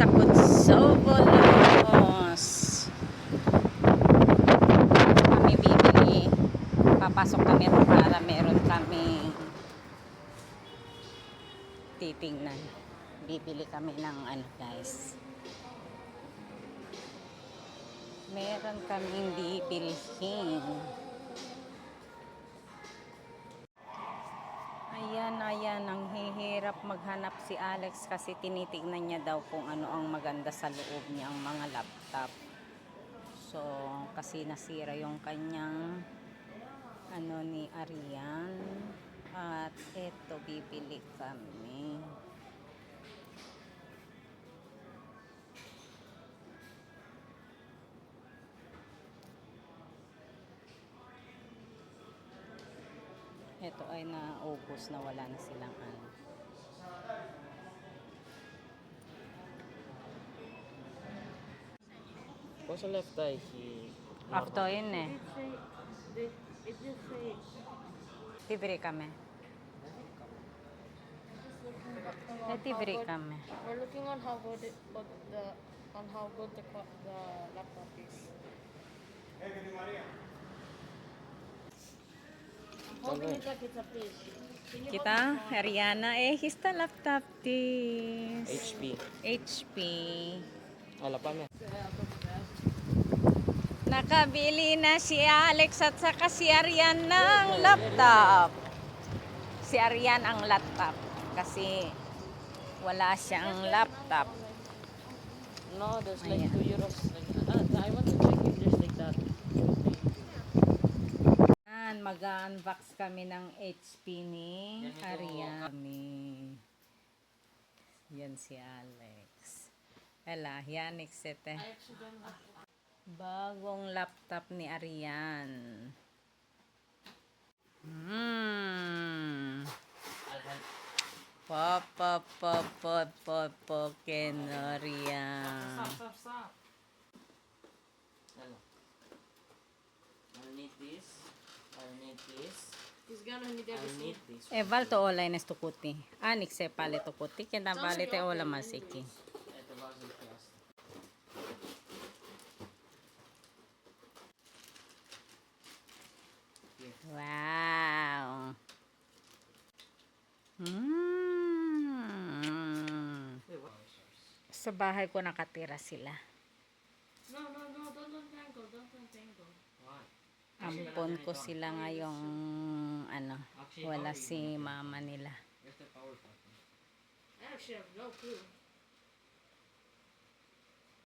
sa Kutsobolos. Kami bibili. Papasok kami ito para meron kami titingnan. Bibili kami ng ano guys. Meron kaming bibilhin. Ayan, ang hihirap maghanap si Alex kasi tinitignan niya daw kung ano ang maganda sa loob niyang mga laptop. So, kasi nasira yung kanyang ano ni Arian. At eto, bibili kami. Ito ay naubos na wala na silang ano. What's the left eye? He After yun eh. It just say Bibili kami. Bibili kami. we're looking on how good the laptop is. I'm holding it like it's a fish. Can you Kita, Ariana, he's the laptop this. HP. HP. Wala pa na. Nakabili na si Alex at saka si Arian ng laptop. Si Arian ang laptop kasi wala siyang laptop. No, there's like Ayan. 2 euros. I want to check if there's like that. Mag-unbox kami ng HP ni Arian. Yan si Alex. Ela, yan eksete. Bagong laptop ni Arian. Kenorian. Stop. Hello. I'll need this. I'll need this. He's gonna need I'll everything. need this. Valto olay na stukuti. Anik se pale tukuti. Kenda pale te ola masiki. Ito ba sa class? Wow. Sa bahay ko nakatira sila. No, don't tangle. Why? Ampon ko sila ngayong ano, wala si mama nila. Where's the power button? I actually have no clue.